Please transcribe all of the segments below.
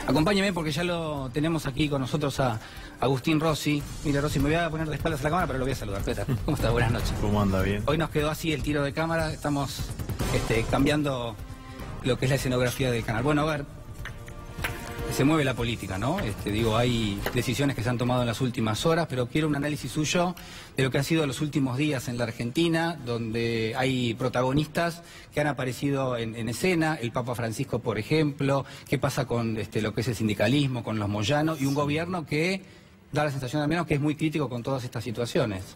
Acompáñeme porque ya lo tenemos aquí con nosotros a Agustín Rossi. Mira, Rossi, me voy a poner de espaldas a la cámara, pero lo voy a saludar. Peter, ¿cómo estás? Buenas noches. ¿Cómo anda? Bien. Hoy nos quedó así el tiro de cámara, estamos cambiando lo que es la escenografía del canal. Bueno, a ver, se mueve la política, ¿no? Hay decisiones que se han tomado en las últimas horas, pero quiero un análisis suyo de lo que han sido los últimos días en la Argentina, donde hay protagonistas que han aparecido en escena, el Papa Francisco, por ejemplo, qué pasa con lo que es el sindicalismo, con los Moyano, y un gobierno que da la sensación al menos que es muy crítico con todas estas situaciones.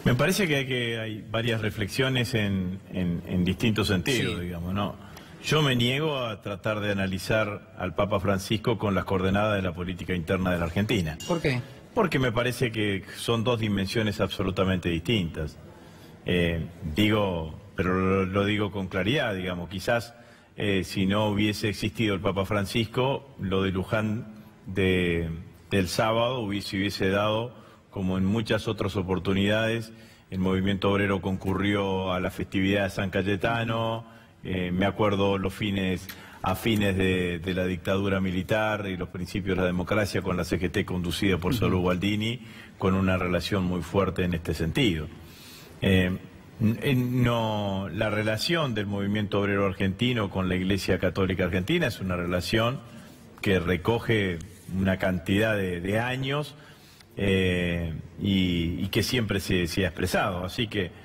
Me parece que hay varias reflexiones en distintos sentidos, Sí. digamos, ¿no? Yo me niego a tratar de analizar al Papa Francisco con las coordenadas de la política interna de la Argentina. ¿Por qué? Porque me parece que son dos dimensiones absolutamente distintas. Pero lo digo con claridad, digamos, quizás si no hubiese existido el Papa Francisco, lo de Luján del sábado hubiese dado, como en muchas otras oportunidades, el movimiento obrero concurrió a la festividad de San Cayetano. Me acuerdo a fines de la dictadura militar y los principios de la democracia con la CGT conducida por Saúl Gualdini, con una relación muy fuerte en este sentido. La relación del movimiento obrero argentino con la Iglesia Católica Argentina es una relación que recoge una cantidad de años y que siempre se ha expresado. Así que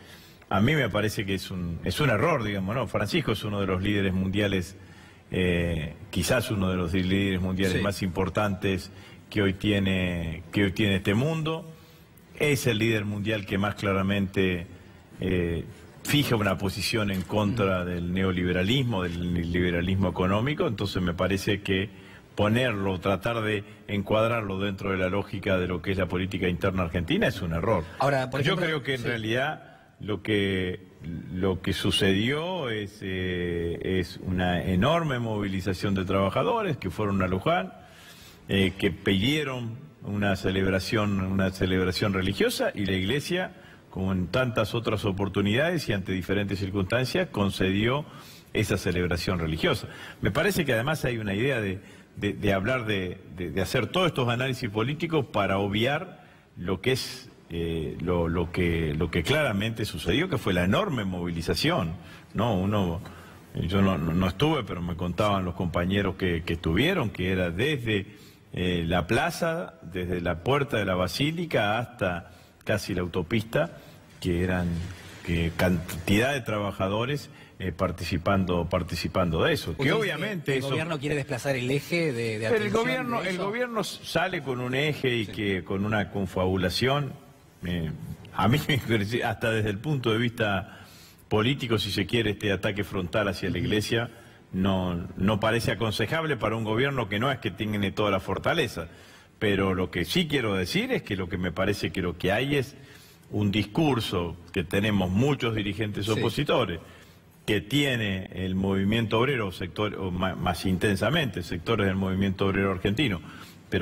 a mí me parece que es un error, digamos, ¿no? Francisco es uno de los líderes mundiales, quizás uno de los líderes mundiales más importantes que hoy tiene este mundo. Es el líder mundial que más claramente fija una posición en contra del neoliberalismo, del liberalismo económico. Entonces me parece que tratar de encuadrarlo dentro de la lógica de lo que es la política interna argentina es un error. Ahora, por ejemplo, yo creo que en realidad lo que sucedió es una enorme movilización de trabajadores que fueron a Luján, que pidieron una celebración religiosa, y la Iglesia, como en tantas otras oportunidades y ante diferentes circunstancias, concedió esa celebración religiosa. Me parece que además hay una idea de hablar de hacer todos estos análisis políticos para obviar lo que es lo que claramente sucedió, que fue la enorme movilización, ¿no? Yo no estuve, pero me contaban los compañeros que estuvieron, que era desde la plaza, desde la puerta de la Basílica hasta casi la autopista, que cantidad de trabajadores participando de eso. Que obviamente el gobierno quiere desplazar el eje de pero atención el gobierno sale con un eje y que con una confabulación. A mí, hasta desde el punto de vista político, si se quiere, este ataque frontal hacia la Iglesia no parece aconsejable para un gobierno que no es que tenga toda la fortaleza. Pero lo que sí quiero decir es que lo que me parece que lo que hay es un discurso que tenemos muchos dirigentes opositores, que tiene el movimiento obrero, más intensamente, sectores del movimiento obrero argentino,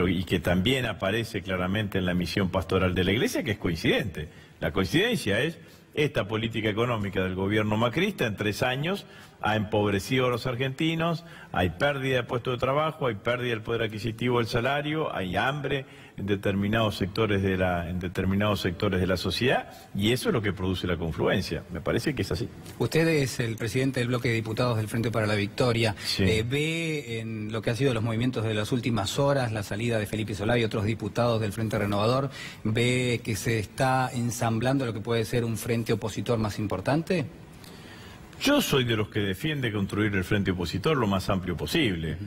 y que también aparece claramente en la misión pastoral de la Iglesia, que es coincidente. La coincidencia es esta política económica del gobierno macrista en 3 años ha empobrecido a los argentinos, hay pérdida de puestos de trabajo, hay pérdida del poder adquisitivo del salario, hay hambre en determinados sectores de la sociedad, y eso es lo que produce la confluencia. Me parece que es así. Usted es el presidente del bloque de diputados del Frente para la Victoria. Sí. ¿Ve en lo que han sido los movimientos de las últimas horas, la salida de Felipe Solá y otros diputados del Frente Renovador, ve que se está ensamblando lo que puede ser un frente opositor más importante? Yo soy de los que defiende construir el frente opositor lo más amplio posible,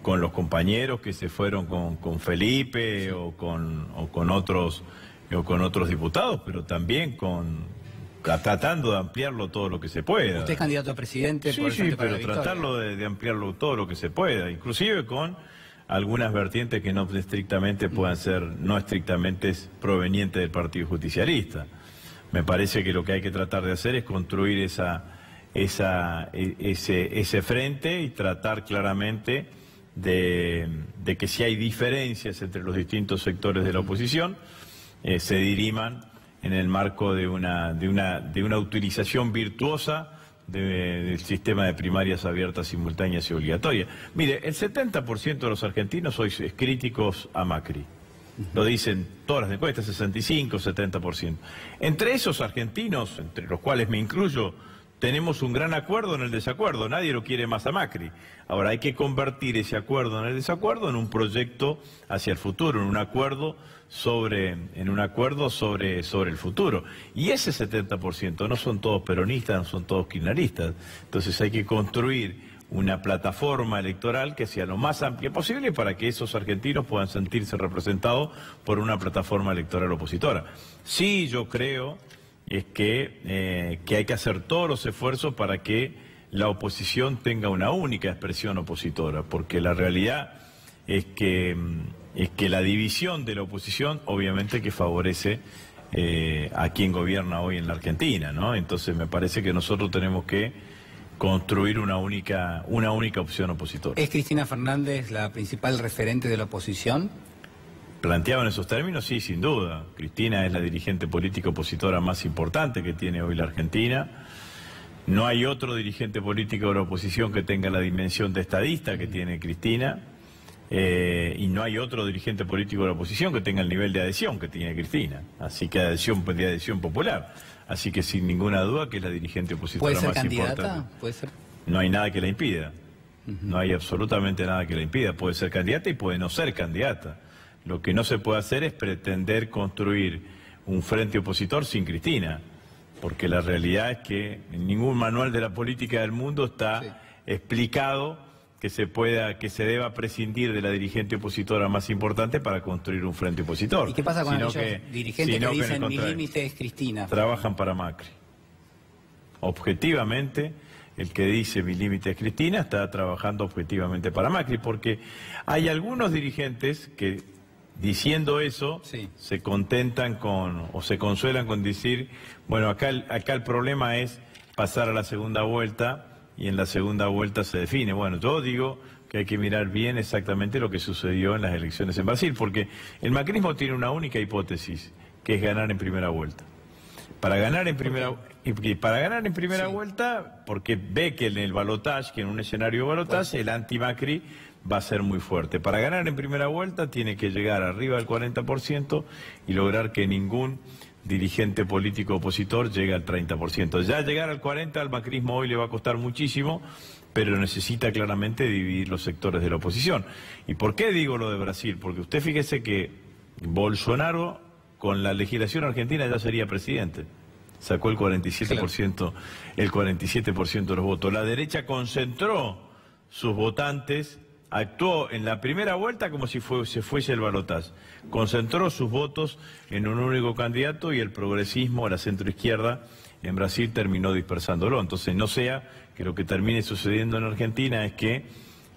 con los compañeros que se fueron con Felipe o con otros diputados, pero también tratando de ampliarlo todo lo que se pueda. Usted es candidato a presidente por el Sí, Frente para pero la Victoria. tratarlo de ampliarlo todo lo que se pueda, inclusive con algunas vertientes que no estrictamente puedan ser, no estrictamente provenientes del Partido Justicialista. Me parece que lo que hay que tratar de hacer es construir ese frente y tratar claramente de que si hay diferencias entre los distintos sectores de la oposición, se diriman en el marco de una utilización virtuosa del sistema de primarias abiertas, simultáneas y obligatorias. Mire, el 70% de los argentinos hoy es críticos a Macri. Lo dicen todas las encuestas, 65, 70%. Entre esos argentinos, entre los cuales me incluyo, tenemos un gran acuerdo en el desacuerdo. Nadie lo quiere más a Macri. Ahora hay que convertir ese acuerdo en el desacuerdo en un proyecto hacia el futuro, en un acuerdo sobre el futuro. Y ese 70% no son todos peronistas, no son todos kirchneristas. Entonces hay que construir una plataforma electoral que sea lo más amplia posible para que esos argentinos puedan sentirse representados por una plataforma electoral opositora. Sí, yo creo es que hay que hacer todos los esfuerzos para que la oposición tenga una única expresión opositora, porque la realidad es que la división de la oposición obviamente que favorece a quien gobierna hoy en la Argentina, ¿no? Entonces me parece que nosotros tenemos que construir una única opción opositora. ¿Es Cristina Fernández la principal referente de la oposición? Planteado en esos términos, sí, sin duda. Cristina es la dirigente política opositora más importante que tiene hoy la Argentina. No hay otro dirigente político de la oposición que tenga la dimensión de estadista que tiene Cristina. Y no hay otro dirigente político de la oposición que tenga el nivel de adhesión que tiene Cristina. Así que de adhesión popular. Así que sin ninguna duda que es la dirigente opositora más importante. ¿Puede ser candidata? ¿Puede ser? No hay nada que la impida. No hay absolutamente nada que la impida. Puede ser candidata y puede no ser candidata. Lo que no se puede hacer es pretender construir un frente opositor sin Cristina, porque la realidad es que en ningún manual de la política del mundo está explicado que se deba prescindir de la dirigente opositora más importante para construir un frente opositor. ¿Y qué pasa con aquellos dirigentes que dicen mi límite es Cristina? Trabajan para Macri. Objetivamente, el que dice mi límite es Cristina está trabajando objetivamente para Macri, porque hay algunos dirigentes que diciendo eso, se contentan o se consuelan con decir, bueno, acá el problema es pasar a la segunda vuelta y en la segunda vuelta se define. Bueno, yo digo que hay que mirar bien exactamente lo que sucedió en las elecciones en Brasil, porque el macrismo tiene una única hipótesis, que es ganar en primera vuelta. Para ganar en primera vuelta, porque ve que en el balotaje, que en un escenario de balotaje, el anti-Macri va a ser muy fuerte. Para ganar en primera vuelta tiene que llegar arriba del 40% y lograr que ningún dirigente político opositor llegue al 30%. Ya llegar al 40% al macrismo hoy le va a costar muchísimo, pero necesita claramente dividir los sectores de la oposición. ¿Y por qué digo lo de Brasil? Porque usted fíjese que Bolsonaro con la legislación argentina ya sería presidente. Sacó el 47%, el 47% de los votos. La derecha concentró sus votantes, actuó en la primera vuelta como si fuese el balotaje. Concentró sus votos en un único candidato y el progresismo, la centroizquierda, en Brasil terminó dispersándolo. Entonces no sea que lo que termine sucediendo en Argentina es que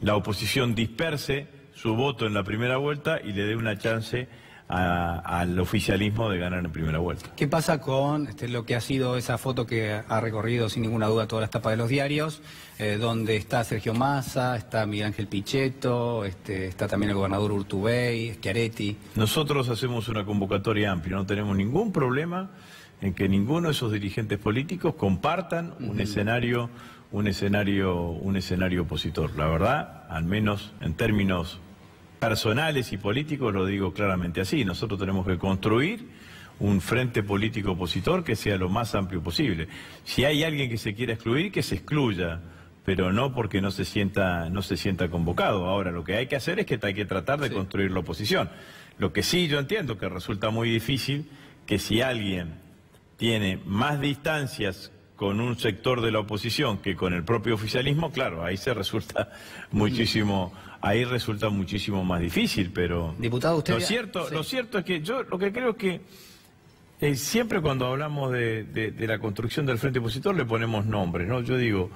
la oposición disperse su voto en la primera vuelta y le dé una chance al oficialismo de ganar en primera vuelta. ¿Qué pasa con lo que ha sido esa foto que ha recorrido sin ninguna duda todas las tapas de los diarios, donde está Sergio Massa, está Miguel Ángel Pichetto, está también el gobernador Urtubey, Schiaretti? Nosotros hacemos una convocatoria amplia, no tenemos ningún problema en que ninguno de esos dirigentes políticos compartan un escenario opositor. La verdad, al menos en términos personales y políticos, lo digo claramente así. Nosotros tenemos que construir un frente político opositor que sea lo más amplio posible. Si hay alguien que se quiera excluir, que se excluya, pero no porque no se sienta convocado. Ahora, lo que hay que hacer es que hay que tratar de construir la oposición. Lo que sí yo entiendo que resulta muy difícil, que si alguien tiene más distancias con un sector de la oposición que con el propio oficialismo, claro, ahí resulta muchísimo más difícil, pero diputado, usted lo cierto es que yo lo que creo es que siempre cuando hablamos de la construcción del frente opositor le ponemos nombres, ¿no? Yo digo,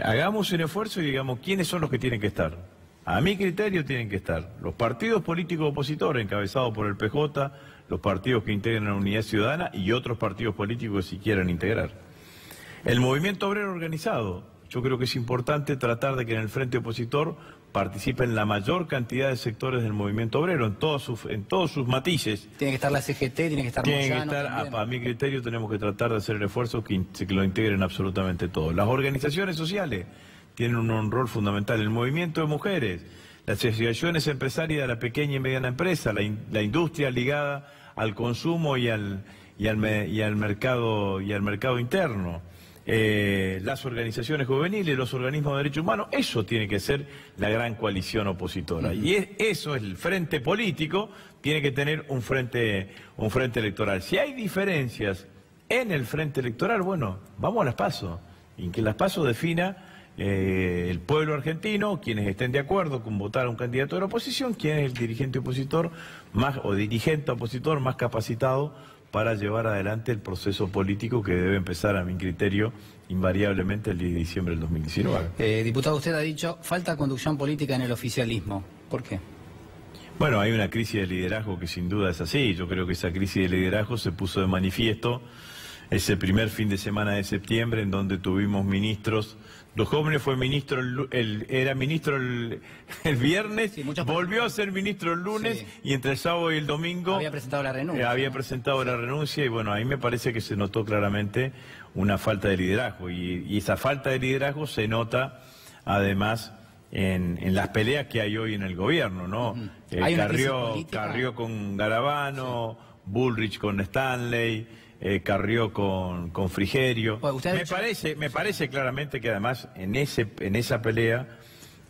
hagamos un esfuerzo y digamos quiénes son los que tienen que estar. A mi criterio tienen que estar los partidos políticos opositores encabezados por el PJ, los partidos que integran la Unidad Ciudadana y otros partidos políticos que si quieran integrar. El movimiento obrero organizado, yo creo que es importante tratar de que en el frente opositor participen la mayor cantidad de sectores del movimiento obrero, en todos sus matices. Tiene que estar la CGT, tiene que estar Moyano también. A mi criterio tenemos que tratar de hacer el esfuerzo que lo integren absolutamente todos. Las organizaciones sociales tienen un rol fundamental, el movimiento de mujeres, las asociaciones empresarias de la pequeña y mediana empresa, la industria ligada al consumo y al mercado interno. Las organizaciones juveniles, los organismos de derechos humanos, eso tiene que ser la gran coalición opositora. Y eso es el frente político, tiene que tener un frente electoral. Si hay diferencias en el frente electoral, bueno, vamos a las PASO, y que las PASO defina el pueblo argentino, quienes estén de acuerdo con votar a un candidato de la oposición, quién es el dirigente opositor dirigente opositor más capacitado para llevar adelante el proceso político que debe empezar, a mi criterio, invariablemente el 10 de diciembre del 2019. Diputado, usted ha dicho, falta conducción política en el oficialismo. ¿Por qué? Bueno, hay una crisis de liderazgo que sin duda es así. Yo creo que esa crisis de liderazgo se puso de manifiesto ese primer fin de semana de septiembre, en donde tuvimos ministros. Los jóvenes fue ministro, era ministro el viernes, sí, volvió a ser ministro el lunes, sí. Y entre el sábado y el domingo había presentado la renuncia. La renuncia, y bueno, ahí me parece que se notó claramente una falta de liderazgo. Y esa falta de liderazgo se nota además en las peleas que hay hoy en el gobierno, ¿no? Carrió con Garabano, sí. Bullrich con Stanley, Carrió con Frigerio. Bueno, me parece claramente que además en esa pelea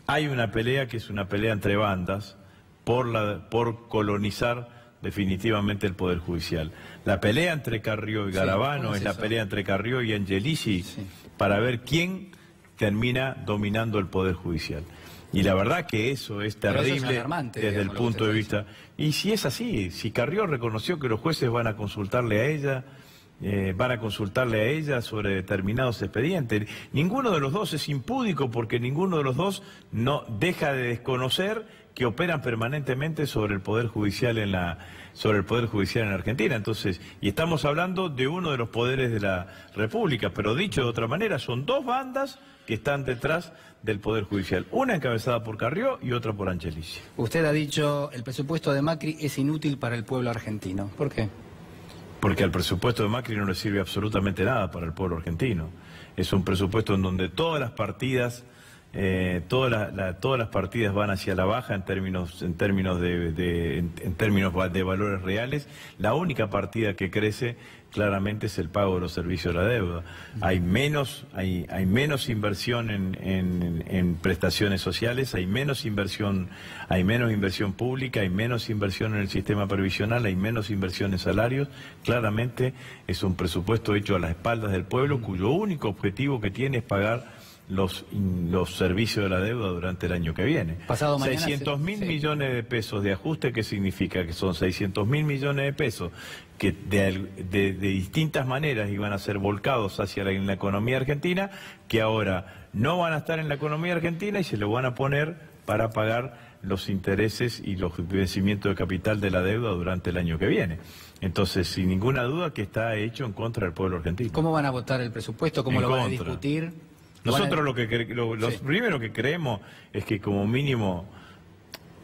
hay una pelea que es una pelea entre bandas por colonizar definitivamente el Poder Judicial. La pelea entre Carrió y Garabano es la pelea entre Carrió y Angelici, sí, para ver quién termina dominando el Poder Judicial. Y la verdad que eso es terrible desde el punto de vista. Y si es así, si Carrió reconoció que los jueces van a consultarle a ella, sobre determinados expedientes. Ninguno de los dos es impúdico, porque ninguno de los dos no deja de desconocer que operan permanentemente sobre el Poder Judicial en Argentina. Entonces, y estamos hablando de uno de los poderes de la República, pero dicho de otra manera, son dos bandas que están detrás del Poder Judicial, una encabezada por Carrió y otra por Angelici. Usted ha dicho, el presupuesto de Macri es inútil para el pueblo argentino. ¿Por qué? Porque al presupuesto de Macri no le sirve absolutamente nada para el pueblo argentino. Es un presupuesto en donde todas las partidas van hacia la baja en términos de valores reales. La única partida que crece claramente es el pago de los servicios de la deuda. Hay menos inversión en prestaciones sociales, hay menos inversión pública, hay menos inversión en el sistema previsional, hay menos inversión en salarios. Claramente es un presupuesto hecho a las espaldas del pueblo, cuyo único objetivo que tiene es pagar los servicios de la deuda durante el año que viene. Pasado mañana, 600.000 millones de pesos de ajuste, ¿qué significa? Que son 600.000 millones de pesos que de distintas maneras iban a ser volcados hacia la economía argentina, que ahora no van a estar en la economía argentina y se lo van a poner para pagar los intereses y los vencimientos de capital de la deuda durante el año que viene. Entonces, sin ninguna duda que está hecho en contra del pueblo argentino. ¿Cómo van a votar el presupuesto? ¿Cómo lo van a discutir? Nosotros lo primero que creemos es que como mínimo,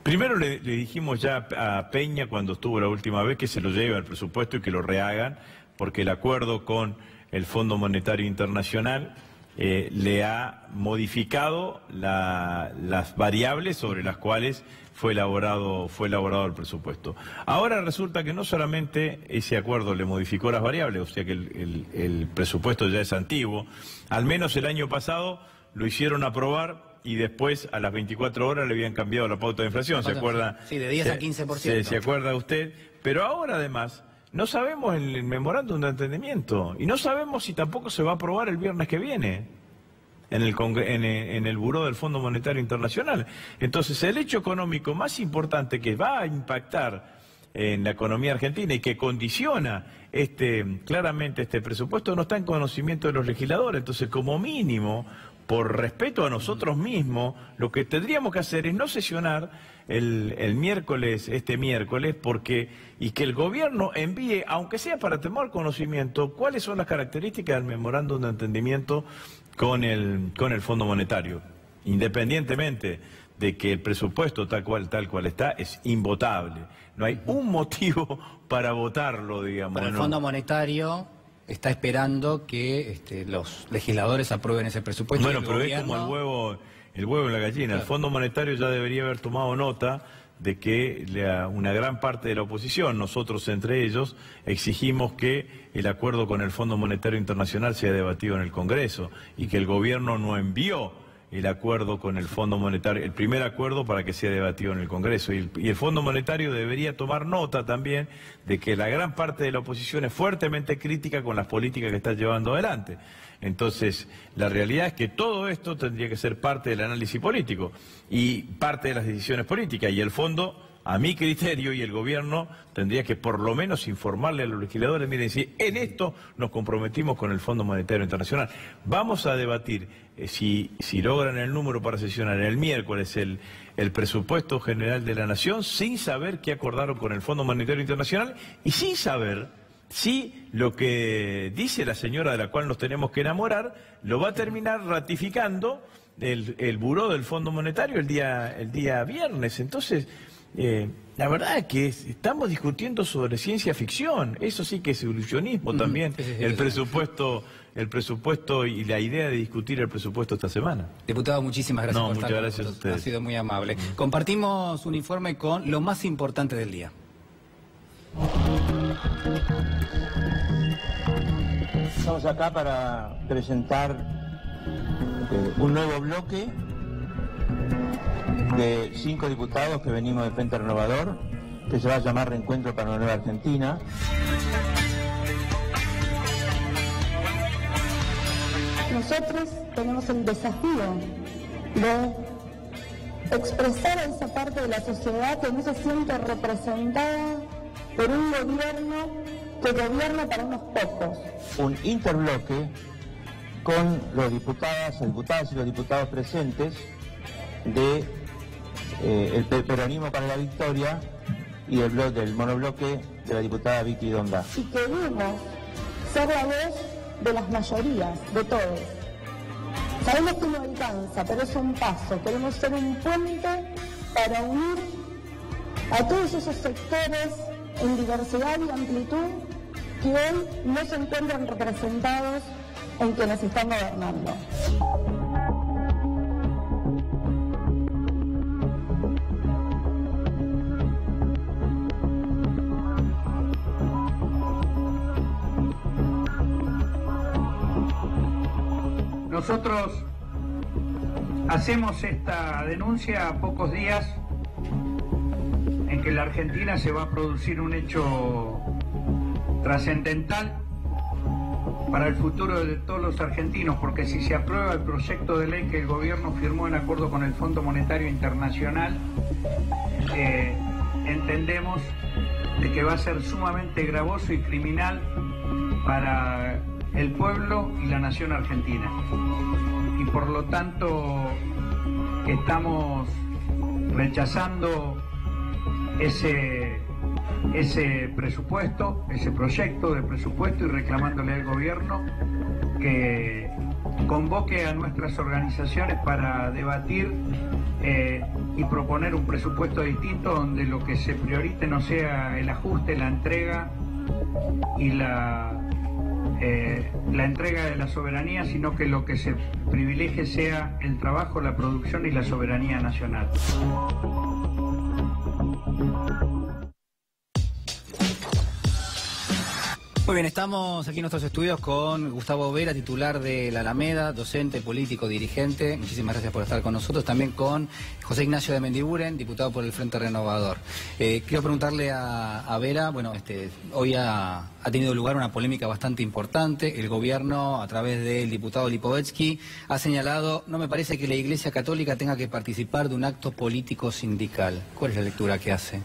primero le dijimos ya a Peña cuando estuvo la última vez que se lo lleve al presupuesto y que lo rehagan, porque el acuerdo con el Fondo Monetario Internacional le ha modificado las variables sobre las cuales fue elaborado el presupuesto. Ahora resulta que no solamente ese acuerdo le modificó las variables, o sea que el presupuesto ya es antiguo. Al menos el año pasado lo hicieron aprobar y después a las 24 horas le habían cambiado la pauta de inflación, ¿se acuerda? Sí, de 10 a 15%. ¿Se acuerda usted? Pero ahora además no sabemos el memorándum de entendimiento y no sabemos si tampoco se va a aprobar el viernes que viene en el Buró del Fondo Monetario Internacional. Entonces, el hecho económico más importante que va a impactar en la economía argentina y que condiciona claramente este presupuesto no está en conocimiento de los legisladores. Entonces, como mínimo, por respeto a nosotros mismos, lo que tendríamos que hacer es no sesionar este miércoles, y que el gobierno envíe, aunque sea para tomar conocimiento, cuáles son las características del memorándum de entendimiento con el Fondo Monetario, independientemente de que el presupuesto tal cual está, es invotable. No hay un motivo para votarlo, digamos. Pero el Fondo Monetario está esperando que los legisladores aprueben ese presupuesto. Bueno, pero es como el huevo y la gallina. Claro. El Fondo Monetario ya debería haber tomado nota de que una gran parte de la oposición, nosotros entre ellos, exigimos que el acuerdo con el Fondo Monetario Internacional sea debatido en el Congreso y que el gobierno no envió el acuerdo con el Fondo Monetario, el primer acuerdo para que sea debatido en el Congreso. Y el Fondo Monetario debería tomar nota también de que la gran parte de la oposición es fuertemente crítica con las políticas que está llevando adelante. Entonces, la realidad es que todo esto tendría que ser parte del análisis político y parte de las decisiones políticas. Y el Fondo, a mi criterio, y el gobierno tendría que por lo menos informarle a los legisladores, miren, si en esto nos comprometimos con el Fondo Monetario Internacional. Vamos a debatir si logran el número para sesionar el miércoles el presupuesto general de la Nación sin saber qué acordaron con el Fondo Monetario Internacional y sin saber si lo que dice la señora de la cual nos tenemos que enamorar lo va a terminar ratificando el buró del Fondo Monetario el día viernes. Entonces, la verdad es que estamos discutiendo sobre ciencia ficción. Eso sí que es ilusionismo también. El presupuesto y la idea de discutir el presupuesto esta semana. Diputado, muchísimas gracias por estar con nosotros. Muchas gracias a ustedes. Ha sido muy amable. Compartimos un informe con lo más importante del día. Estamos acá para presentar un nuevo bloque de 5 diputados que venimos de Frente Renovador, que se va a llamar Reencuentro para una Nueva Argentina. Nosotros tenemos el desafío de expresar a esa parte de la sociedad que no se siente representada por un gobierno que gobierna para unos pocos. Un interbloque con las diputadas y los diputados presentes de el Peronismo para la Victoria y del monobloque de la diputada Vicky Donda. Y queremos ser la voz de las mayorías, de todos. Sabemos que no alcanza, pero es un paso. Queremos ser un puente para unir a todos esos sectores en diversidad y amplitud que hoy no se encuentran representados en quienes están gobernando. Nosotros hacemos esta denuncia a pocos días en que en la Argentina se va a producir un hecho trascendental para el futuro de todos los argentinos, porque si se aprueba el proyecto de ley que el gobierno firmó en acuerdo con el Fondo Monetario Internacional, entendemos de que va a ser sumamente gravoso y criminal para el pueblo y la nación argentina. Y por lo tanto estamos rechazando ese presupuesto, ese proyecto de presupuesto, y reclamándole al gobierno que convoque a nuestras organizaciones para debatir y proponer un presupuesto distinto donde lo que se priorice no sea el ajuste, la entrega y la entrega de la soberanía, sino que lo que se privilegie sea el trabajo, la producción y la soberanía nacional. Muy bien, estamos aquí en nuestros estudios con Gustavo Vera, titular de la Alameda, docente, político, dirigente. Muchísimas gracias por estar con nosotros. También con José Ignacio de Mendiguren, diputado por el Frente Renovador. Quiero preguntarle a Vera, bueno, hoy ha tenido lugar una polémica bastante importante. El gobierno, a través del diputado Lipovetsky, ha señalado: no me parece que la Iglesia Católica tenga que participar de un acto político sindical. ¿Cuál es la lectura que hace?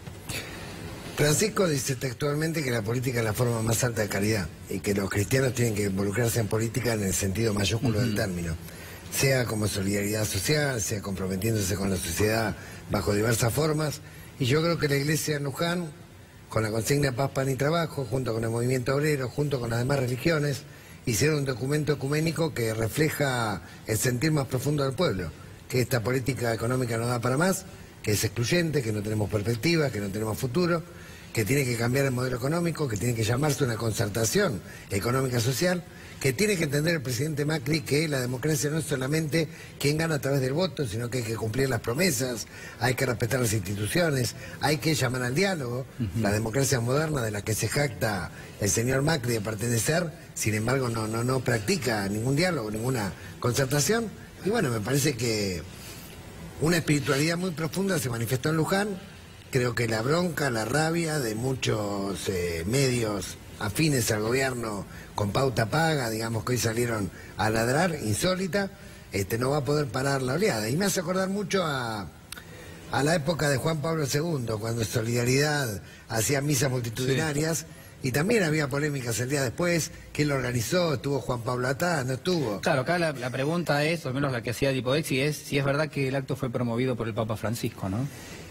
Francisco dice textualmente que la política es la forma más alta de caridad y que los cristianos tienen que involucrarse en política en el sentido mayúsculo del término, sea como solidaridad social, sea comprometiéndose con la sociedad bajo diversas formas. Y yo creo que la Iglesia en Luján, con la consigna Paz, Pan y Trabajo, junto con el movimiento obrero, junto con las demás religiones, hicieron un documento ecuménico que refleja el sentir más profundo del pueblo, que esta política económica no da para más, que es excluyente, que no tenemos perspectiva, que no tenemos futuro, que tiene que cambiar el modelo económico, que tiene que llamarse una concertación económica social, que tiene que entender el presidente Macri que la democracia no es solamente quien gana a través del voto, sino que hay que cumplir las promesas, hay que respetar las instituciones, hay que llamar al diálogo. La democracia moderna de la que se jacta el señor Macri de pertenecer, sin embargo no practica ningún diálogo, ninguna concertación. Y bueno, me parece que una espiritualidad muy profunda se manifestó en Luján. Creo que la bronca, la rabia de muchos medios afines al gobierno con pauta paga, digamos que hoy salieron a ladrar, insólita, no va a poder parar la oleada. Y me hace acordar mucho a la época de Juan Pablo II, cuando Solidaridad hacía misas multitudinarias, sí. Y también había polémicas el día después. ¿Quién lo organizó? ¿Estuvo Juan Pablo Atá? ¿No estuvo? Claro, acá la pregunta es, o al menos la que hacía Lipodexi, es si es verdad que el acto fue promovido por el Papa Francisco, ¿no?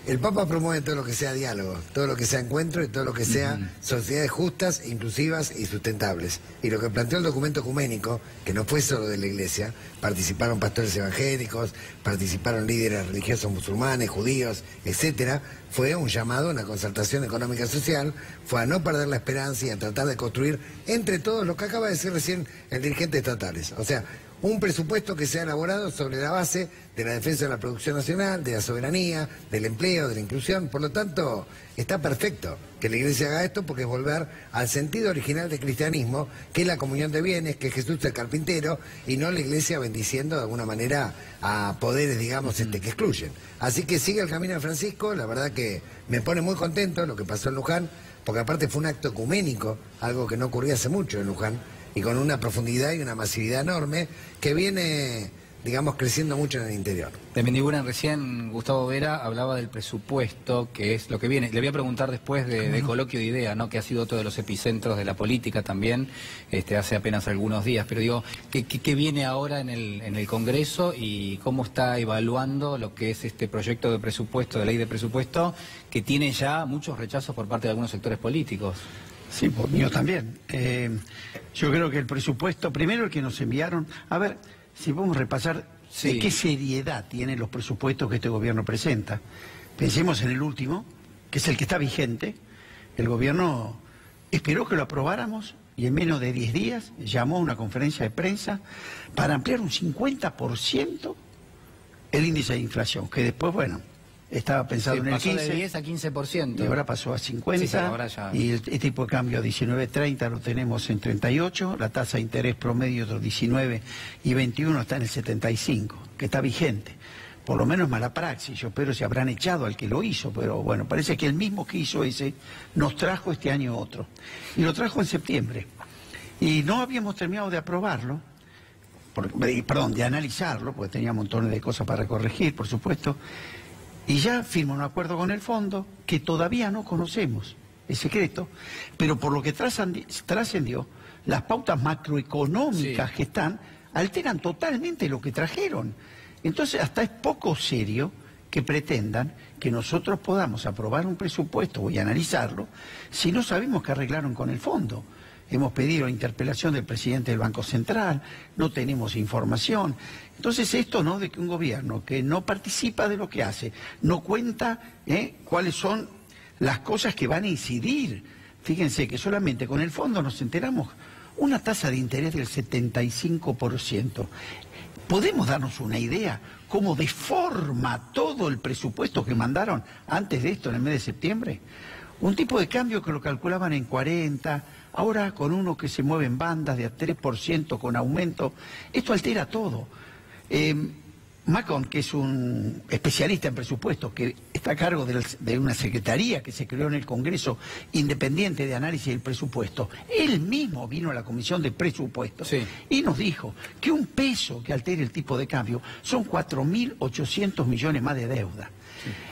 El Papa promueve todo lo que sea diálogo, todo lo que sea encuentro y todo lo que sea sociedades justas, inclusivas y sustentables. Y lo que planteó el documento ecuménico, que no fue solo de la Iglesia, participaron pastores evangélicos, participaron líderes religiosos musulmanes, judíos, etcétera, fue un llamado a una concertación económica y social, fue a no perder la esperanza y a tratar de construir entre todos lo que acaba de decir recién el dirigente estatales. O sea, un presupuesto que sea elaborado sobre la base de la defensa de la producción nacional, de la soberanía, del empleo, de la inclusión. Por lo tanto, está perfecto que la Iglesia haga esto porque es volver al sentido original del cristianismo, que es la comunión de bienes, que es Jesús el carpintero, y no la Iglesia bendiciendo de alguna manera a poderes, digamos, que excluyen. Así que sigue el camino de Francisco, la verdad que me pone muy contento lo que pasó en Luján, porque aparte fue un acto ecuménico, algo que no ocurría hace mucho en Luján, y con una profundidad y una masividad enorme que viene, digamos, creciendo mucho en el interior. De Mendiguren recién Gustavo Vera hablaba del presupuesto, que es lo que viene. Le voy a preguntar después del coloquio de idea, ¿no? Que ha sido otro de los epicentros de la política también, hace apenas algunos días. Pero digo, ¿qué viene ahora en el Congreso y cómo está evaluando lo que es este proyecto de presupuesto, de ley de presupuesto, que tiene ya muchos rechazos por parte de algunos sectores políticos? Sí, por mío también. Yo creo que el presupuesto, primero el que nos enviaron, a ver, si podemos repasar de qué seriedad tienen los presupuestos que este gobierno presenta. Pensemos en el último, que es el que está vigente. El gobierno esperó que lo aprobáramos y en menos de 10 días llamó a una conferencia de prensa para ampliar un 50% el índice de inflación, que después, bueno, estaba pensado en el 15%. Pasó de 10 a 15%. Y ahora pasó a 50%. Sí, ahora ya... Y el tipo de cambio a 19.30 lo tenemos en 38. La tasa de interés promedio de 19 y 21 está en el 75, que está vigente. Por lo menos mala praxis. Yo espero se habrán echado al que lo hizo, pero bueno, parece que el mismo que hizo ese nos trajo este año otro. Y lo trajo en septiembre. Y no habíamos terminado de aprobarlo, de analizarlo, porque tenía montones de cosas para corregir, por supuesto. Y ya firma un acuerdo con el fondo que todavía no conocemos, es secreto, pero por lo que trascendió, las pautas macroeconómicas que están alteran totalmente lo que trajeron. Entonces hasta es poco serio que pretendan que nosotros podamos aprobar un presupuesto y analizarlo si no sabemos qué arreglaron con el fondo. Hemos pedido la interpelación del presidente del Banco Central, no tenemos información. Entonces esto no de que un gobierno que no participa de lo que hace, no cuenta cuáles son las cosas que van a incidir. Fíjense que solamente con el fondo nos enteramos una tasa de interés del 75%. ¿Podemos darnos una idea cómo deforma todo el presupuesto que mandaron antes de esto en el mes de septiembre? Un tipo de cambio que lo calculaban en 40, ahora con uno que se mueve en bandas de a 3% con aumento. Esto altera todo. Macon, que es un especialista en presupuestos, que está a cargo de una secretaría que se creó en el Congreso independiente de análisis del presupuesto, él mismo vino a la Comisión de Presupuestos y nos dijo que un peso que altere el tipo de cambio son 4.800 millones más de deuda.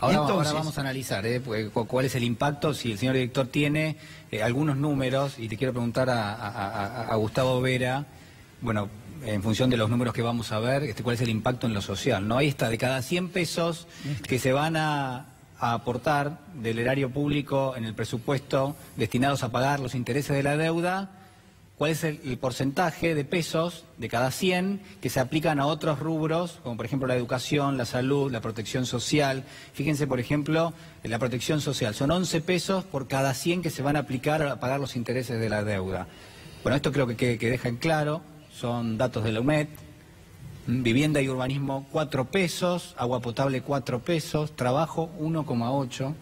Ahora vamos a analizar cuál es el impacto, si el señor director tiene algunos números, y te quiero preguntar a Gustavo Vera, bueno, en función de los números que vamos a ver, cuál es el impacto en lo social, ¿no? Ahí está, de cada 100 pesos que se van a aportar del erario público en el presupuesto destinados a pagar los intereses de la deuda, cuál es el porcentaje de pesos de cada 100 que se aplican a otros rubros, como por ejemplo la educación, la salud, la protección social. Fíjense, por ejemplo, en la protección social. Son 11 pesos por cada 100 que se van a aplicar a pagar los intereses de la deuda. Bueno, esto creo que deja en claro, son datos de la UMED. Vivienda y urbanismo 4 pesos, agua potable 4 pesos, trabajo 1,8.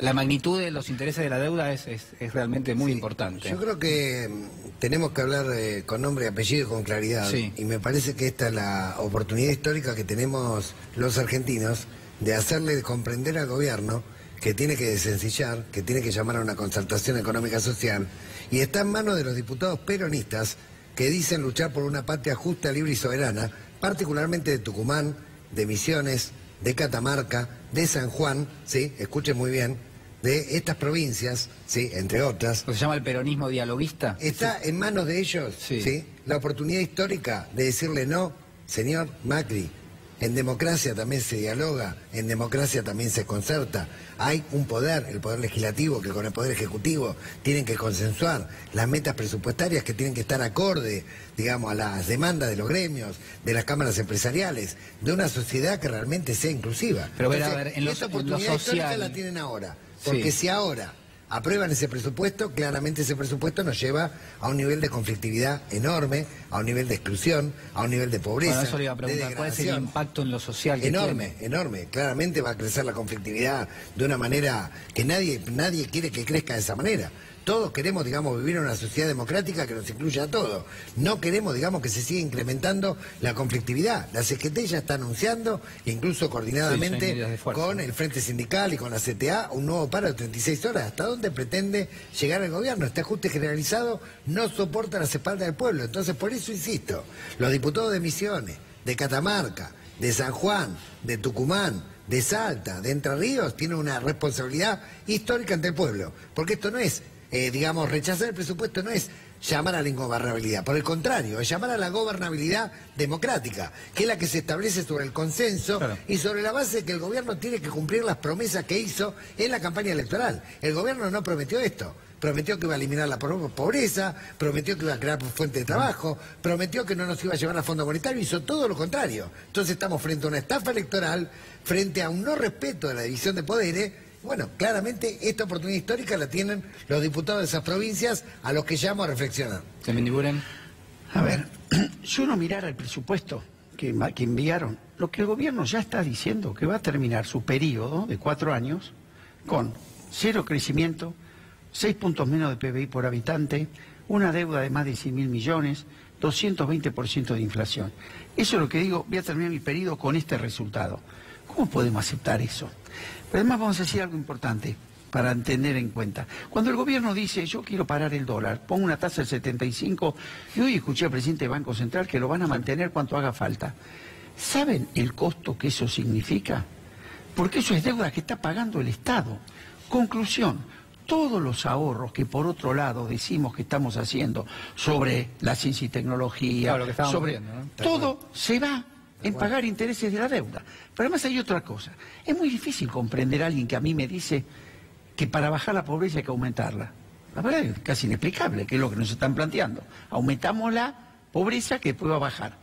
La magnitud de los intereses de la deuda es realmente muy importante. Yo creo que tenemos que hablar con nombre y apellido y con claridad. Sí. Y me parece que esta es la oportunidad histórica que tenemos los argentinos de hacerle comprender al gobierno que tiene que desencillar, que tiene que llamar a una concertación económica social. Y está en manos de los diputados peronistas que dicen luchar por una patria justa, libre y soberana, particularmente de Tucumán, de Misiones, de Catamarca, de San Juan, ¿sí? Escuchen muy bien, de estas provincias, ¿sí? Entre otras. ¿Se llama el peronismo dialoguista? Está en manos de ellos, ¿sí? La oportunidad histórica de decirle no, señor Macri. En democracia también se dialoga, en democracia también se concerta. Hay un poder, el poder legislativo, que con el poder ejecutivo tienen que consensuar las metas presupuestarias que tienen que estar acorde, digamos, a las demandas de los gremios, de las cámaras empresariales, de una sociedad que realmente sea inclusiva. Pero entonces, a ver, en esta oportunidad histórica la tienen ahora, porque si ahora aprueban ese presupuesto, claramente ese presupuesto nos lleva a un nivel de conflictividad enorme, a un nivel de exclusión, a un nivel de pobreza. Bueno, eso le iba a preguntar, ¿cuál es el impacto en lo social que enorme, tiene? Enorme. Claramente va a crecer la conflictividad de una manera que nadie quiere que crezca de esa manera. Todos queremos, digamos, vivir en una sociedad democrática que nos incluya a todos. No queremos, digamos, que se siga incrementando la conflictividad. La CGT ya está anunciando, incluso coordinadamente con el Frente Sindical y con la CTA, un nuevo paro de 36 horas. ¿Hasta dónde pretende llegar el gobierno? Este ajuste generalizado no soporta las espaldas del pueblo. Entonces, por eso insisto, los diputados de Misiones, de Catamarca, de San Juan, de Tucumán, de Salta, de Entre Ríos, tienen una responsabilidad histórica ante el pueblo. Porque esto no es... digamos, rechazar el presupuesto no es llamar a la ingobernabilidad, por el contrario, es llamar a la gobernabilidad democrática, que es la que se establece sobre el consenso y sobre la base de que el gobierno tiene que cumplir las promesas que hizo en la campaña electoral. El gobierno no prometió esto. Prometió que iba a eliminar la pobreza, prometió que iba a crear fuentes de trabajo, prometió que no nos iba a llevar al Fondo Monetario, hizo todo lo contrario. Entonces estamos frente a una estafa electoral, frente a un no respeto de la división de poderes. Bueno, claramente esta oportunidad histórica la tienen los diputados de esas provincias, a los que llamo a reflexionar. A ver, si uno mirara el presupuesto que enviaron, lo que el gobierno ya está diciendo, que va a terminar su periodo de 4 años con 0 crecimiento, 6 puntos menos de PBI por habitante, una deuda de más de 100.000 millones, 220% de inflación. Eso es lo que digo, voy a terminar mi periodo con este resultado. ¿Cómo podemos aceptar eso? Pero además vamos a decir algo importante para tener en cuenta. Cuando el gobierno dice, yo quiero parar el dólar, pongo una tasa del 75, y hoy escuché al presidente del Banco Central que lo van a mantener cuanto haga falta. ¿Saben el costo que eso significa? Porque eso es deuda que está pagando el Estado. Conclusión, todos los ahorros que por otro lado decimos que estamos haciendo sobre la ciencia y tecnología, sobre viendo, ¿no? Todo se va en pagar intereses de la deuda. Pero además hay otra cosa. Es muy difícil comprender a alguien que a mí me dice que para bajar la pobreza hay que aumentarla. La verdad es casi inexplicable, que es lo que nos están planteando. Aumentamos la pobreza que después va a bajar.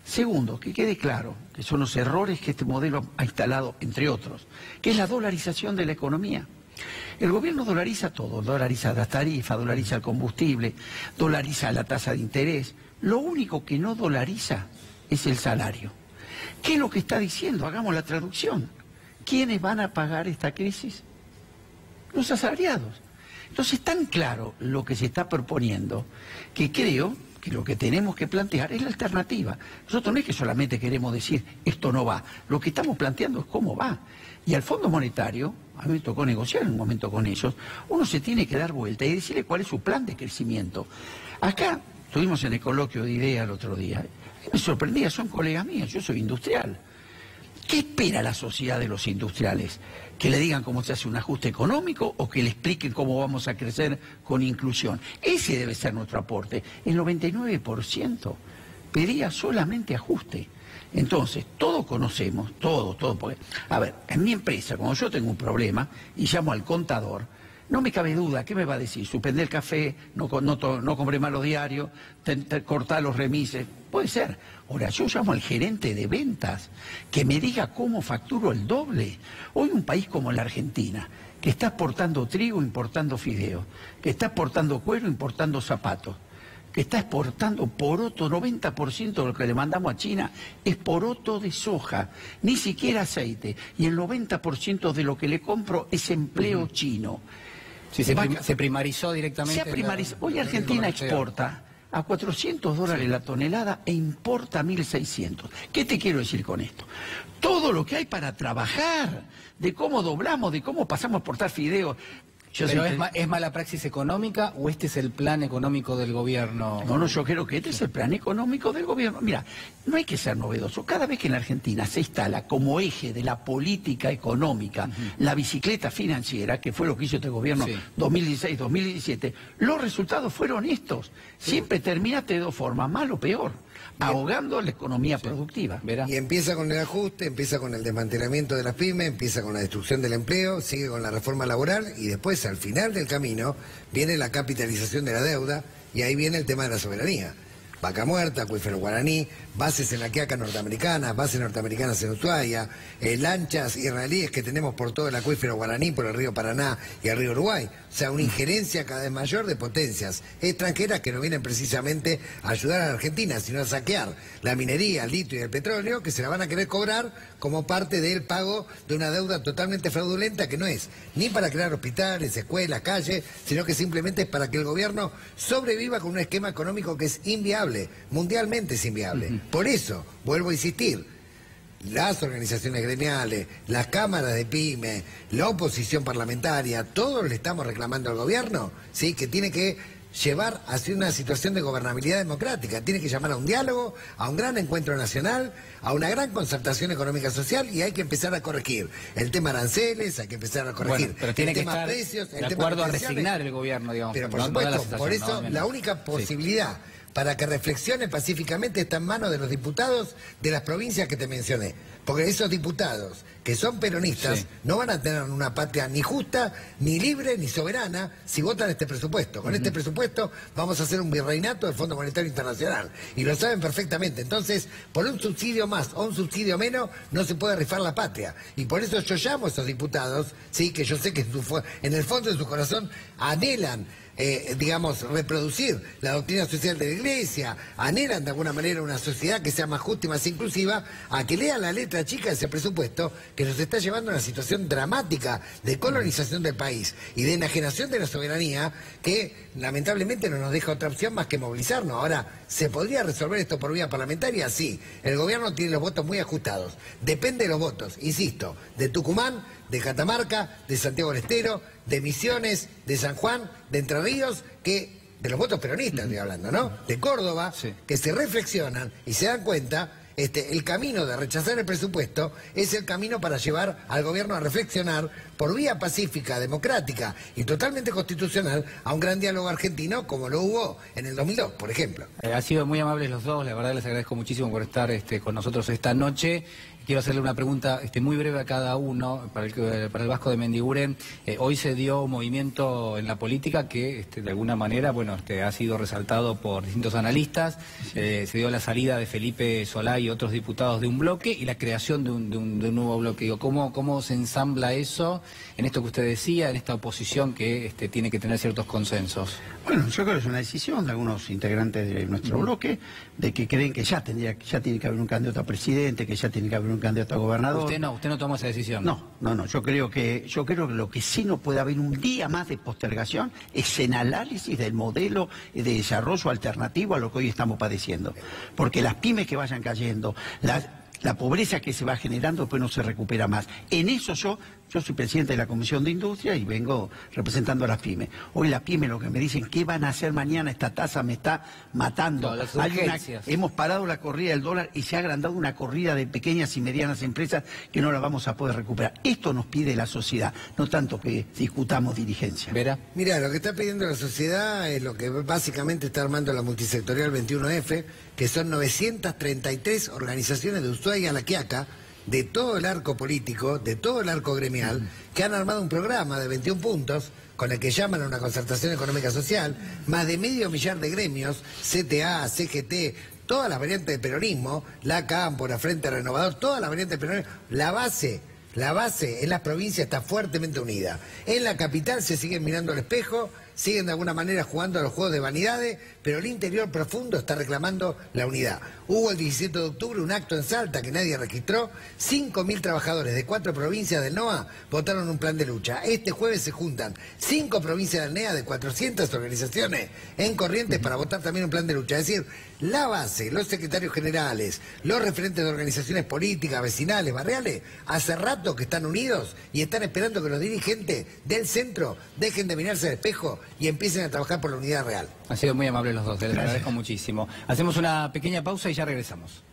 Segundo, que quede claro que son los errores que este modelo ha instalado, entre otros, que es la dolarización de la economía. El gobierno dolariza todo, dolariza las tarifas, dolariza el combustible, dolariza la tasa de interés. Lo único que no dolariza es el salario. ¿Qué es lo que está diciendo? Hagamos la traducción. ¿Quiénes van a pagar esta crisis? Los asalariados. Entonces, tan claro lo que se está proponiendo, que creo que lo que tenemos que plantear es la alternativa. Nosotros no es que solamente queremos decir, esto no va. Lo que estamos planteando es cómo va. Y al Fondo Monetario, a mí me tocó negociar en un momento con ellos, uno se tiene que dar vuelta y decirle cuál es su plan de crecimiento. Acá, estuvimos en el coloquio de IDEA el otro día. Me sorprendía, son colegas míos, yo soy industrial. ¿Qué espera la sociedad de los industriales? ¿Que le digan cómo se hace un ajuste económico o que le expliquen cómo vamos a crecer con inclusión? Ese debe ser nuestro aporte. El 99% pedía solamente ajuste. Entonces, todos conocemos, todo, porque, a ver, en mi empresa, cuando yo tengo un problema y llamo al contador, No me cabe duda, ¿qué me va a decir? Suspender el café, no compré más los diarios, cortar los remises, puede ser. Ahora, yo llamo al gerente de ventas que me diga cómo facturo el doble. Hoy un país como la Argentina, que está exportando trigo, importando fideos, que está exportando cuero, importando zapatos, que está exportando poroto, 90% de lo que le mandamos a China es poroto de soja, ni siquiera aceite, y el 90% de lo que le compro es empleo chino. Sí, se primarizó directamente. Se primarizó. Hoy Argentina exporta a $400 la tonelada e importa 1.600. ¿Qué te quiero decir con esto? Todo lo que hay para trabajar, de cómo doblamos, de cómo pasamos a exportar fideos. ¿Pero es mala praxis económica o este es el plan económico del gobierno? No, yo creo que este es el plan económico del gobierno. Mira, no hay que ser novedoso. Cada vez que en la Argentina se instala como eje de la política económica la bicicleta financiera, que fue lo que hizo este gobierno 2016-2017, los resultados fueron estos. Siempre terminaste de dos formas, mal o peor, ahogando la economía productiva. ¿Verá? Y empieza con el ajuste, empieza con el desmantelamiento de las pymes, empieza con la destrucción del empleo, sigue con la reforma laboral y después al final del camino viene la capitalización de la deuda y ahí viene el tema de la soberanía. Vaca Muerta, acuífero guaraní, bases en la Quiaca norteamericana, bases norteamericanas en Ushuaia, lanchas israelíes que tenemos por todo el acuífero guaraní, por el río Paraná y el río Uruguay. O sea, una injerencia cada vez mayor de potencias extranjeras que no vienen precisamente a ayudar a la Argentina, sino a saquear la minería, el litio y el petróleo, que se la van a querer cobrar como parte del pago de una deuda totalmente fraudulenta que no es ni para crear hospitales, escuelas, calles, sino que simplemente es para que el gobierno sobreviva con un esquema económico que es inviable, mundialmente es inviable. Por eso, vuelvo a insistir, las organizaciones gremiales, las cámaras de pyme, la oposición parlamentaria, todos le estamos reclamando al gobierno, ¿sí?, que tiene que llevar hacia una situación de gobernabilidad democrática, tiene que llamar a un diálogo, a un gran encuentro nacional, a una gran concertación económica social y hay que empezar a corregir el tema aranceles, hay que empezar a corregir pero tiene el tema estar precios, el de tema acuerdo a pensiones. resignar el gobierno, digamos. Pero por supuesto, por eso la única posibilidad para que reflexione pacíficamente está en manos de los diputados de las provincias que te mencioné. Porque esos diputados que son peronistas no van a tener una patria ni justa, ni libre, ni soberana si votan este presupuesto. Con este presupuesto vamos a hacer un virreinato del Fondo Monetario Internacional. Y lo saben perfectamente. Entonces, por un subsidio más o un subsidio menos, no se puede rifar la patria. Y por eso yo llamo a esos diputados, sí, que yo sé que en el fondo de su corazón anhelan digamos, reproducir la doctrina social de la Iglesia, anhelan de alguna manera una sociedad que sea más justa y más inclusiva, a que lean la letra chica de ese presupuesto que nos está llevando a una situación dramática de colonización del país y de enajenación de la soberanía que lamentablemente no nos deja otra opción más que movilizarnos. Ahora, ¿se podría resolver esto por vía parlamentaria? Sí. El gobierno tiene los votos muy ajustados. Depende de los votos, insisto, de Tucumán, de Catamarca, de Santiago del Estero, de Misiones, de San Juan, de Entre Ríos, que de los votos peronistas estoy hablando, ¿no? De Córdoba, que se reflexionan y se dan cuenta, el camino de rechazar el presupuesto es el camino para llevar al gobierno a reflexionar por vía pacífica, democrática y totalmente constitucional a un gran diálogo argentino como lo hubo en el 2002, por ejemplo. Han sido muy amables los dos, la verdad les agradezco muchísimo por estar con nosotros esta noche. Quiero hacerle una pregunta muy breve a cada uno, para el Vasco de Mendiguren. Hoy se dio un movimiento en la política que de alguna manera ha sido resaltado por distintos analistas. Se dio la salida de Felipe Solá y otros diputados de un bloque y la creación de un nuevo bloque. Digo, ¿cómo se ensambla eso en esto que usted decía, en esta oposición que tiene que tener ciertos consensos? Bueno, yo creo que es una decisión de algunos integrantes de nuestro bloque, de que creen que ya tiene que haber un candidato a presidente, que ya tiene que haber un candidato a gobernador. Usted no tomó esa decisión. No, yo creo que lo que sí no puede haber un día más de postergación es en análisis del modelo de desarrollo alternativo a lo que hoy estamos padeciendo. Porque las pymes que vayan cayendo, la pobreza que se va generando después no se recupera más. En eso yo soy presidente de la Comisión de Industria y vengo representando a las pymes. Hoy las pymes lo que me dicen, ¿qué van a hacer mañana? Esta tasa me está matando. Hemos parado la corrida del dólar y se ha agrandado una corrida de pequeñas y medianas empresas que no la vamos a poder recuperar. Esto nos pide la sociedad, no tanto que discutamos dirigencia. ¿Vera? Mira, lo que está pidiendo la sociedad es lo que básicamente está armando la multisectorial 21F, que son 933 organizaciones de Ushuaia a La Quiaca, de todo el arco político, de todo el arco gremial, que han armado un programa de 21 puntos con el que llaman a una concertación económica social, más de 500.000 de gremios, CTA, CGT, todas las variantes del peronismo, la Cámpora, Frente Renovador, todas las variantes del peronismo. La base en las provincias está fuertemente unida. En la capital se siguen mirando al espejo, siguen de alguna manera jugando a los juegos de vanidades, pero el interior profundo está reclamando la unidad. Hubo el 17 de octubre un acto en Salta que nadie registró, 5.000 trabajadores de 4 provincias del NOA votaron un plan de lucha. Este jueves se juntan 5 provincias del NEA de 400 organizaciones en Corrientes para votar también un plan de lucha. Es decir, la base, los secretarios generales, los referentes de organizaciones políticas, vecinales, barriales, hace rato que están unidos y están esperando que los dirigentes del centro dejen de mirarse al espejo y empiecen a trabajar por la unidad real. Han sido muy amables los dos, les agradezco muchísimo. Hacemos una pequeña pausa y ya regresamos.